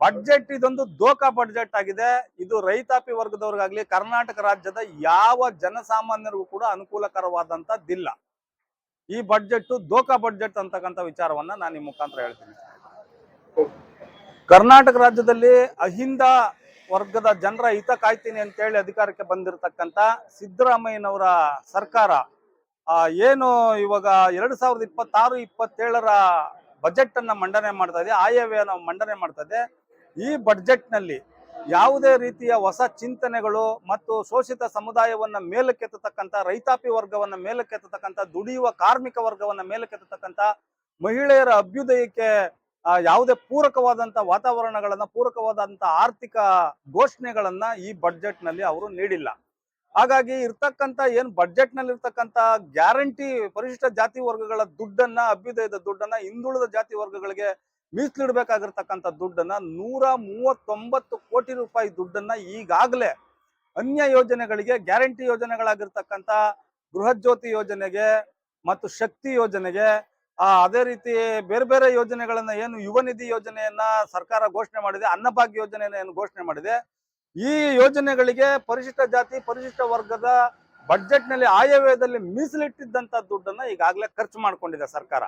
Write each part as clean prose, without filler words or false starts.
Budget ಇದೊಂದು ದೋಖಾ budget ಆಗಿದೆ. ಇದು ರೈತಾಪಿ ವರ್ಗದವ್ರಿಗಾಗ್ಲಿ ಕರ್ನಾಟಕ ರಾಜ್ಯದ ಯಾವ ಜನಸಾಮಾನ್ಯರಿಗೂ ಕೂಡ ಅನುಕೂಲಕರವಾದಂತದ್ದಿಲ್ಲ. ಈ ಬಡ್ಜೆಟ್ ದೋಖಾ ಬಡ್ಜೆಟ್ ಅಂತಕ್ಕಂಥ ವಿಚಾರವನ್ನ ನಾನು ಈ ಮುಖಾಂತರ ಹೇಳ್ತೀನಿ. ಕರ್ನಾಟಕ ರಾಜ್ಯದಲ್ಲಿ ಅಹಿಂದ ವರ್ಗದ ಜನರ ಹಿತ ಕಾಯ್ತೀನಿ ಅಂತೇಳಿ ಅಧಿಕಾರಕ್ಕೆ ಬಂದಿರತಕ್ಕಂತ ಸಿದ್ದರಾಮಯ್ಯನವರ ಸರ್ಕಾರ ಏನು ಇವಾಗ 2026-27ರ ಬಜೆಟ್ ಅನ್ನ ಮಂಡನೆ ಮಾಡ್ತಾ ಇದೆ, ಆಯವ್ಯನ ಮಂಡನೆ ಮಾಡ್ತಾ ಇದೆ. ಈ ಬಡ್ಜೆಟ್ ನಲ್ಲಿ ಯಾವುದೇ ರೀತಿಯ ಹೊಸ ಚಿಂತನೆಗಳು ಮತ್ತು ಶೋಷಿತ ಸಮುದಾಯವನ್ನ ಮೇಲಕ್ಕೆತ್ತತಕ್ಕಂತ, ರೈತಾಪಿ ವರ್ಗವನ್ನ ಮೇಲಕ್ಕೆತ್ತತಕ್ಕಂತ, ದುಡಿಯುವ ಕಾರ್ಮಿಕ ವರ್ಗವನ್ನ ಮೇಲಕ್ಕೆತ್ತತಕ್ಕಂತ, ಮಹಿಳೆಯರ ಅಭ್ಯುದಯಕ್ಕೆ ಯಾವುದೇ ಪೂರಕವಾದಂತ ವಾತಾವರಣಗಳನ್ನ, ಪೂರಕವಾದಂತ ಆರ್ಥಿಕ ಘೋಷಣೆಗಳನ್ನ ಈ ಬಡ್ಜೆಟ್ ನಲ್ಲಿ ಅವರು ನೀಡಿಲ್ಲ. ಹಾಗಾಗಿ ಇರ್ತಕ್ಕಂತ ಏನ್ ಬಡ್ಜೆಟ್ ನಲ್ಲಿ ಇರ್ತಕ್ಕಂತ ಗ್ಯಾರಂಟಿ ಪರಿಶಿಷ್ಟ ಜಾತಿ ವರ್ಗಗಳ ದುಡ್ಡನ್ನ, ಅಭ್ಯುದಯದ ದುಡ್ಡನ್ನ ಹಿಂದುಳಿದ ಜಾತಿ ವರ್ಗಗಳಿಗೆ ಮೀಸಲಿಡಬೇಕಾಗಿರ್ತಕ್ಕಂಥ ದುಡ್ಡನ್ನ 139 ಕೋಟಿ ರೂಪಾಯಿ ದುಡ್ಡನ್ನ ಈಗಾಗಲೇ ಅನ್ಯ ಯೋಜನೆಗಳಿಗೆ, ಗ್ಯಾರಂಟಿ ಯೋಜನೆಗಳಾಗಿರ್ತಕ್ಕಂಥ ಗೃಹಜ್ಯೋತಿ ಯೋಜನೆಗೆ ಮತ್ತು ಶಕ್ತಿ ಯೋಜನೆಗೆ, ಅದೇ ರೀತಿ ಬೇರೆ ಬೇರೆ ಯೋಜನೆಗಳನ್ನ, ಏನು ಯುವ ನಿಧಿ ಯೋಜನೆಯನ್ನ ಸರ್ಕಾರ ಘೋಷಣೆ ಮಾಡಿದೆ, ಅನ್ನಭಾಗ್ಯ ಯೋಜನೆಯನ್ನ ಏನು ಘೋಷಣೆ ಮಾಡಿದೆ, ಈ ಯೋಜನೆಗಳಿಗೆ ಪರಿಶಿಷ್ಟ ಜಾತಿ ಪರಿಶಿಷ್ಟ ವರ್ಗದ ಬಡ್ಜೆಟ್ ನಲ್ಲಿ ಆಯವ್ಯಯದಲ್ಲಿ ಮೀಸಲಿಟ್ಟಿದ್ದಂತ ದುಡ್ಡನ್ನ ಈಗಾಗಲೇ ಖರ್ಚು ಮಾಡ್ಕೊಂಡಿದೆ ಸರ್ಕಾರ.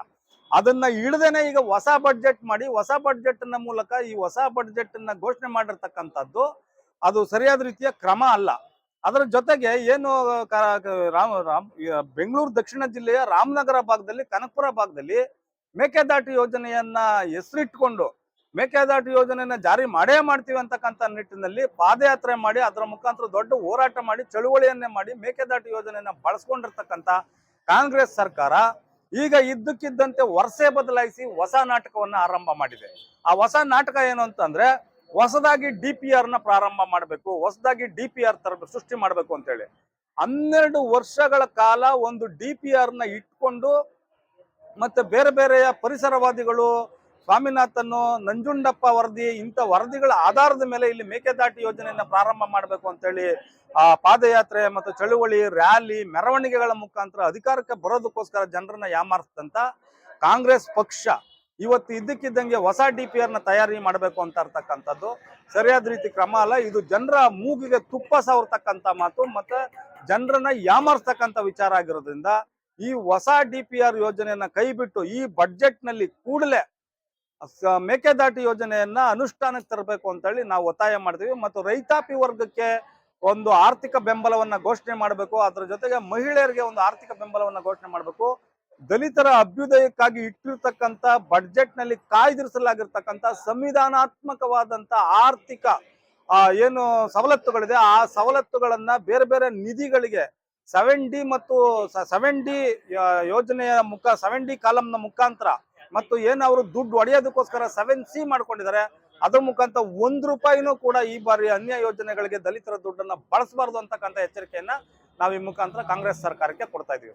ಅದನ್ನ ಇಳದೇನೆ ಈಗ ಹೊಸ ಬಡ್ಜೆಟ್ ಮಾಡಿ, ಹೊಸ ಬಡ್ಜೆಟ್ ನ ಮೂಲಕ ಈ ಹೊಸ ಬಡ್ಜೆಟ್ ಅನ್ನ ಘೋಷಣೆ ಮಾಡಿರ್ತಕ್ಕಂಥದ್ದು ಅದು ಸರಿಯಾದ ರೀತಿಯ ಕ್ರಮ ಅಲ್ಲ. ಅದರ ಜೊತೆಗೆ ಏನು ಬೆಂಗಳೂರು ದಕ್ಷಿಣ ಜಿಲ್ಲೆಯ ರಾಮನಗರ ಭಾಗದಲ್ಲಿ, ಕನಕಪುರ ಭಾಗದಲ್ಲಿ ಮೇಕೆದಾಟು ಯೋಜನೆಯನ್ನ ಹೆಸರಿಟ್ಕೊಂಡು ಮೇಕೆದಾಟು ಯೋಜನೆಯನ್ನ ಜಾರಿ ಮಾಡೇ ಮಾಡ್ತೀವಿ ಅಂತಕ್ಕಂಥ ನಿಟ್ಟಿನಲ್ಲಿ ಪಾದಯಾತ್ರೆ ಮಾಡಿ, ಅದರ ಮುಖಾಂತರ ದೊಡ್ಡ ಹೋರಾಟ ಮಾಡಿ, ಚಳುವಳಿಯನ್ನೇ ಮಾಡಿ ಮೇಕೆದಾಟು ಯೋಜನೆಯನ್ನ ಬಳಸ್ಕೊಂಡಿರ್ತಕ್ಕಂಥ ಕಾಂಗ್ರೆಸ್ ಸರ್ಕಾರ ಈಗ ಇದ್ದಕ್ಕಿದ್ದಂತೆ ವರ್ಷೆ ಬದಲಾಯಿಸಿ ಹೊಸ ನಾಟಕವನ್ನ ಆರಂಭ ಮಾಡಿದೆ. ಆ ಹೊಸ ನಾಟಕ ಏನು ಅಂತಂದ್ರೆ, ಹೊಸದಾಗಿ DPR ನ ಪ್ರಾರಂಭ ಮಾಡಬೇಕು, ಹೊಸದಾಗಿ DPR ಸೃಷ್ಟಿ ಮಾಡಬೇಕು ಅಂತೇಳಿ 12 ವರ್ಷಗಳ ಕಾಲ ಒಂದು DPR ನ ಇಟ್ಕೊಂಡು, ಮತ್ತೆ ಬೇರೆ ಬೇರೆಯ ಪರಿಸರವಾದಿಗಳು, ಸ್ವಾಮಿನಾಥನ್, ನಂಜುಂಡಪ್ಪ ವರದಿ, ಇಂಥ ವರದಿಗಳ ಆಧಾರದ ಮೇಲೆ ಇಲ್ಲಿ ಮೇಕೆದಾಟು ಯೋಜನೆಯನ್ನ ಪ್ರಾರಂಭ ಮಾಡಬೇಕು ಅಂತೇಳಿ ಪಾದಯಾತ್ರೆ ಮತ್ತು ಚಳುವಳಿ, ರ್ಯಾಲಿ, ಮೆರವಣಿಗೆಗಳ ಮುಖಾಂತರ ಅಧಿಕಾರಕ್ಕೆ ಬರೋದಕ್ಕೋಸ್ಕರ ಜನರನ್ನ ಯಾಮಾರಿಸಿದಂತ ಕಾಂಗ್ರೆಸ್ ಪಕ್ಷ ಇವತ್ತು ಇದ್ದಕ್ಕಿದ್ದಂಗೆ ಹೊಸ DPR ನ ತಯಾರಿ ಮಾಡಬೇಕು ಅಂತ ಇರ್ತಕ್ಕಂಥದ್ದು ಸರಿಯಾದ ರೀತಿ ಕ್ರಮ ಅಲ್ಲ. ಇದು ಜನರ ಮೂಗಿಗೆ ತುಪ್ಪ ಸವರ್ತಕ್ಕಂಥ ಮಾತು, ಮತ್ತೆ ಜನರನ್ನ ಯಾಮಾರಿಸ್ತಕ್ಕಂಥ ವಿಚಾರ ಆಗಿರೋದ್ರಿಂದ ಈ ಹೊಸ DPR ಯೋಜನೆಯನ್ನ ಕೈ ಬಿಟ್ಟು ಈ ಬಡ್ಜೆಟ್ ನಲ್ಲಿ ಕೂಡಲೇ ಮೇಕೆದಾಟು ಯೋಜನೆಯನ್ನ ಅನುಷ್ಠಾನಕ್ಕೆ ತರಬೇಕು ಅಂತ ಹೇಳಿ ನಾವು ಒತ್ತಾಯ ಮಾಡ್ತೀವಿ. ಮತ್ತು ರೈತಾಪಿ ವರ್ಗಕ್ಕೆ ಒಂದು ಆರ್ಥಿಕ ಬೆಂಬಲವನ್ನ ಘೋಷಣೆ ಮಾಡಬೇಕು, ಅದರ ಜೊತೆಗೆ ಮಹಿಳೆಯರಿಗೆ ಒಂದು ಆರ್ಥಿಕ ಬೆಂಬಲವನ್ನ ಘೋಷಣೆ ಮಾಡಬೇಕು. ದಲಿತರ ಅಭ್ಯುದಯಕ್ಕಾಗಿ ಇಟ್ಟಿರ್ತಕ್ಕಂಥ ಬಡ್ಜೆಟ್ ನಲ್ಲಿ ಕಾಯ್ದಿರಿಸಲಾಗಿರ್ತಕ್ಕಂಥ ಸಂವಿಧಾನಾತ್ಮಕವಾದಂತ ಆರ್ಥಿಕ ಏನು ಸವಲತ್ತುಗಳಿದೆ, ಆ ಸವಲತ್ತುಗಳನ್ನ ಬೇರೆ ಬೇರೆ ನಿಧಿಗಳಿಗೆ 7D ಮತ್ತು 7D ಯೋಜನೆಯ 7D ಕಾಲಂನ ಮುಖಾಂತರ, ಮತ್ತು ಏನು ಅವರು ದುಡ್ಡು ಹೊಡೆಯೋದಕ್ಕೋಸ್ಕರ 7C ಮಾಡ್ಕೊಂಡಿದ್ದಾರೆ, ಅದ್ರ ಮುಖಾಂತರ 1 ರೂಪಾಯಿನೂ ಕೂಡ ಈ ಬಾರಿ ಅನ್ಯ ಯೋಜನೆಗಳಿಗೆ ದಲಿತರ ದುಡ್ಡನ್ನ ಬಳಸಬಾರದು ಅಂತಕ್ಕಂಥ ಎಚ್ಚರಿಕೆಯನ್ನ ನಾವು ಈ ಮುಖಾಂತರ ಕಾಂಗ್ರೆಸ್ ಸರ್ಕಾರಕ್ಕೆ ಕೊಡ್ತಾ ಇದೀವಿ.